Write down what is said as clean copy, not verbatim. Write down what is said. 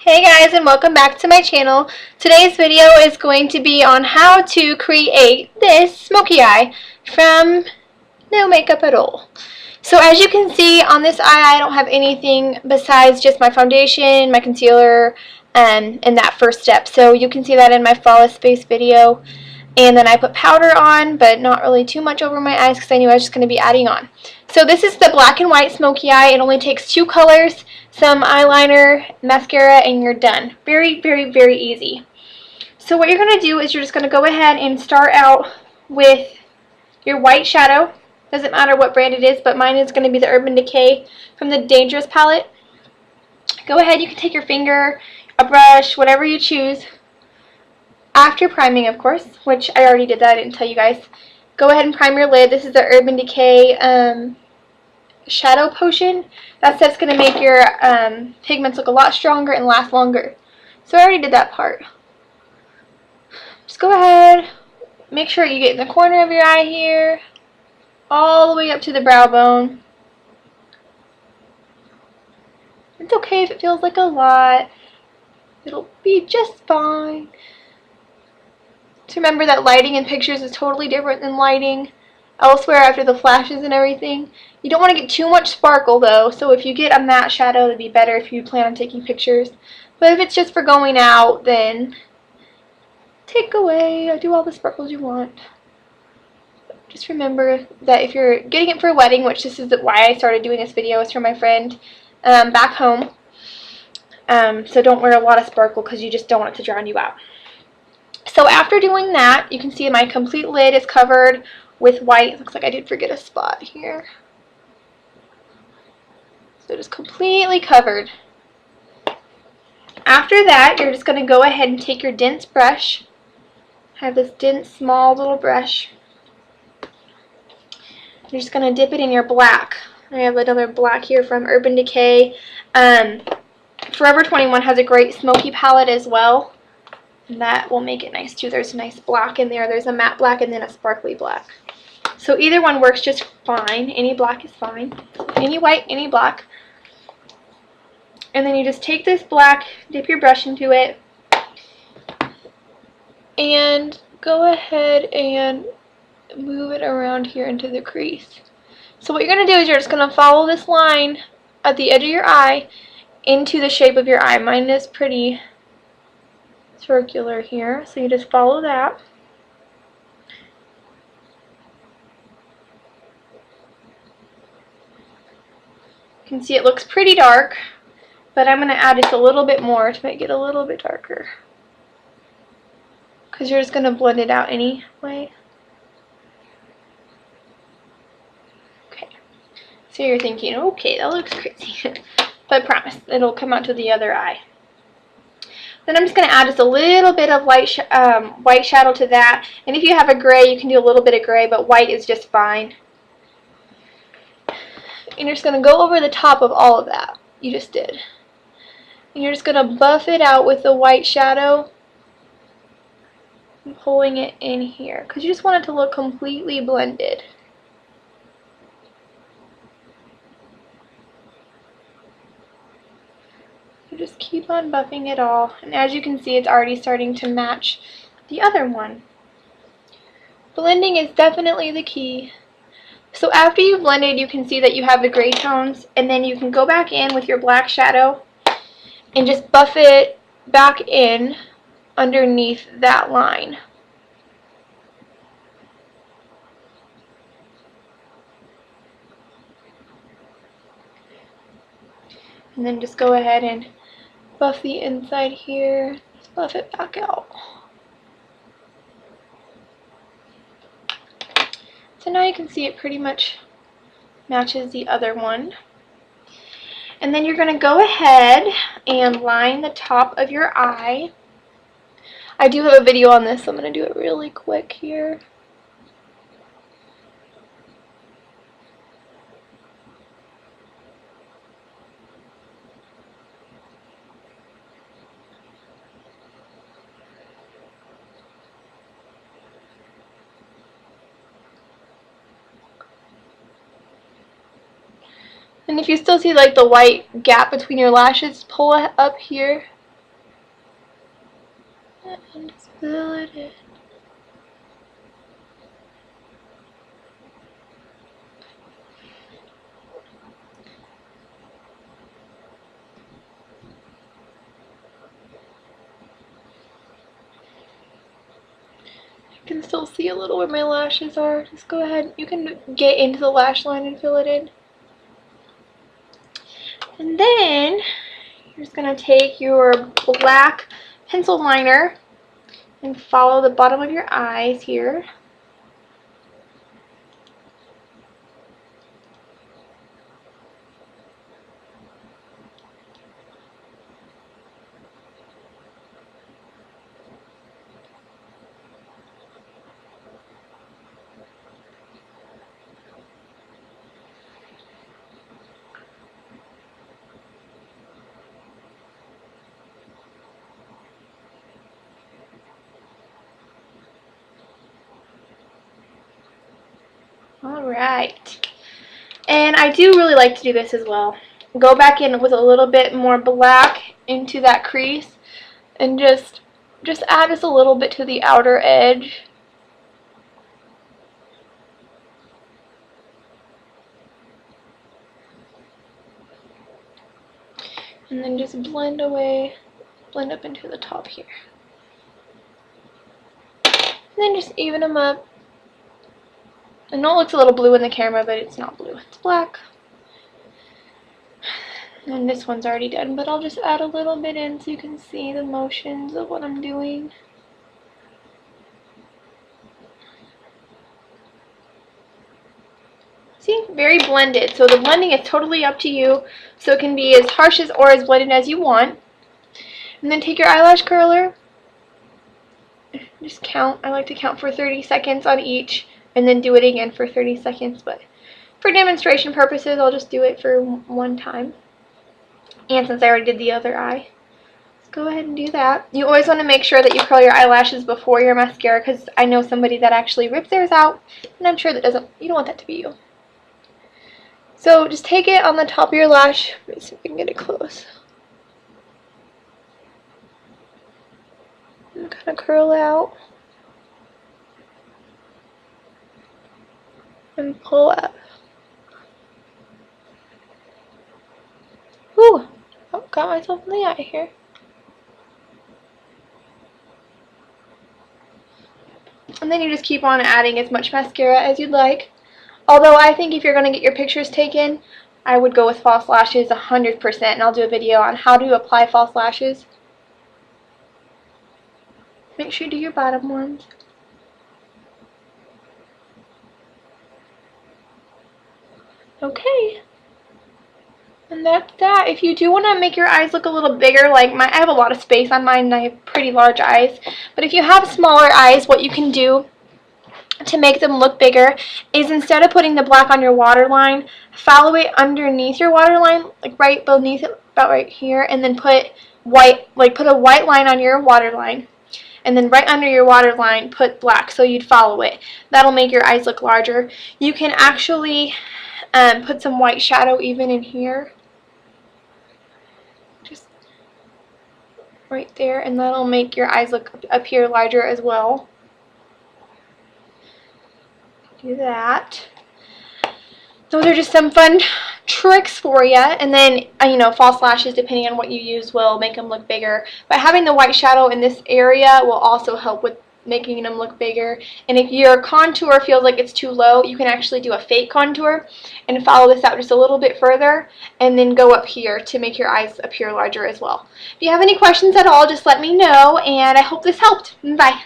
Hey guys, and welcome back to my channel. Today's video is going to be on how to create this smoky eye from no makeup at all. So as you can see on this eye, I don't have anything besides just my foundation, my concealer, and that first step. So you can see that in my flawless face video. And then I put powder on, but not really too much over my eyes because I knew I was just going to be adding on. So this is the black and white smoky eye. It only takes 2 colors, some eyeliner, mascara, and you're done. Very, very, very easy. So what you're going to do is you're just going to go ahead and start out with your white shadow. Doesn't matter what brand it is, but mine is going to be the Urban Decay from the Dangerous palette. Go ahead, you can take your finger, a brush, whatever you choose. After priming, of course, which I already did that, I didn't tell you guys. Go ahead and prime your lid. This is the Urban Decay Shadow Potion. That stuff's going to make your pigments look a lot stronger and last longer. So I already did that part. Just go ahead, make sure you get in the corner of your eye here, all the way up to the brow bone. It's okay if it feels like a lot. It'll be just fine. To remember that lighting in pictures is totally different than lighting elsewhere after the flashes and everything. You don't want to get too much sparkle though, so if you get a matte shadow, it'd be better if you plan on taking pictures. But if it's just for going out, then take away, do all the sparkles you want. Just remember that if you're getting it for a wedding, which this is why I started doing this video, is for my friend back home. So don't wear a lot of sparkle because you just don't want it to drown you out. So after doing that, you can see my complete lid is covered with white. Looks like I did forget a spot here. So it is completely covered. After that, you're just going to go ahead and take your dense brush. I have this dense, small little brush. You're just going to dip it in your black. I have another black here from Urban Decay. Forever 21 has a great smoky palette as well. And that will make it nice too. There's a nice black in there. There's a matte black and then a sparkly black. So either one works just fine. Any black is fine. Any white, any black. And then you just take this black, dip your brush into it, and go ahead and move it around here into the crease. So what you're going to do is you're just going to follow this line at the edge of your eye into the shape of your eye. Mine is pretty circular here, so you just follow that. You can see it looks pretty dark, but I'm going to add just a little bit more to make it a little bit darker, because you're just going to blend it out anyway. Okay, so you're thinking, okay, that looks crazy, but I promise it'll come out to the other eye. Then I'm just going to add just a little bit of white shadow to that. And if you have a gray, you can do a little bit of gray, but white is just fine. And you're just going to go over the top of all of that you just did. And you're just going to buff it out with the white shadow and pulling it in here, because you just want it to look completely blended. Just keep on buffing it all, and as you can see, it's already starting to match the other one. Blending is definitely the key. So after you've blended, you can see that you have the gray tones, and then you can go back in with your black shadow and just buff it back in underneath that line. And then just go ahead and buff the inside here, just buff it back out. So now you can see it pretty much matches the other one. And then you're going to go ahead and line the top of your eye. I do have a video on this, so I'm going to do it really quick here. And if you still see like the white gap between your lashes, pull it up here And just fill it in. I can still see a little where my lashes are. Just go ahead. You can get into the lash line and fill it in. And then you're just going to take your black pencil liner and follow the bottom of your eyes here. Alright, and I do really like to do this as well. Go back in with a little bit more black into that crease and just add just a little bit to the outer edge. And then just blend away, blend up into the top here. And then just even them up. I know it looks a little blue in the camera, but it's not blue, it's black. And this one's already done, but I'll just add a little bit in so you can see the motions of what I'm doing. See, very blended. So the blending is totally up to you. So it can be as harsh as or as blended as you want. And then take your eyelash curler. Just count. I like to count for 30 seconds on each. And then do it again for 30 seconds. But for demonstration purposes, I'll just do it for one time. And since I already did the other eye, let's go ahead and do that. You always want to make sure that you curl your eyelashes before your mascara, because I know somebody that actually rips theirs out. And I'm sure that you don't want that to be you. So just take it on the top of your lash. Let me see if we can get it close. And kind of curl out. And pull up. Whew! Oh, got myself in the eye here. And then you just keep on adding as much mascara as you'd like. Although I think if you're going to get your pictures taken, I would go with false lashes 100%. And I'll do a video on how to apply false lashes. Make sure you do your bottom ones. Okay. And that's that. If you do want to make your eyes look a little bigger, like I have a lot of space on mine and I have pretty large eyes. But if you have smaller eyes, what you can do to make them look bigger is instead of putting the black on your waterline, follow it underneath your waterline, like right beneath it, about right here, and then put white, like put a white line on your waterline. And then right under your waterline, put black, so you'd follow it. That'll make your eyes look larger. You can actually put some white shadow even in here. Just right there, and that'll make your eyes appear larger as well. Do that. Those are just some fun tricks for you. And then, you know, false lashes, depending on what you use, will make them look bigger. But having the white shadow in this area will also help with making them look bigger. And if your contour feels like it's too low, you can actually do a fake contour and follow this out just a little bit further and then go up here to make your eyes appear larger as well. If you have any questions at all, just let me know, and I hope this helped. Bye.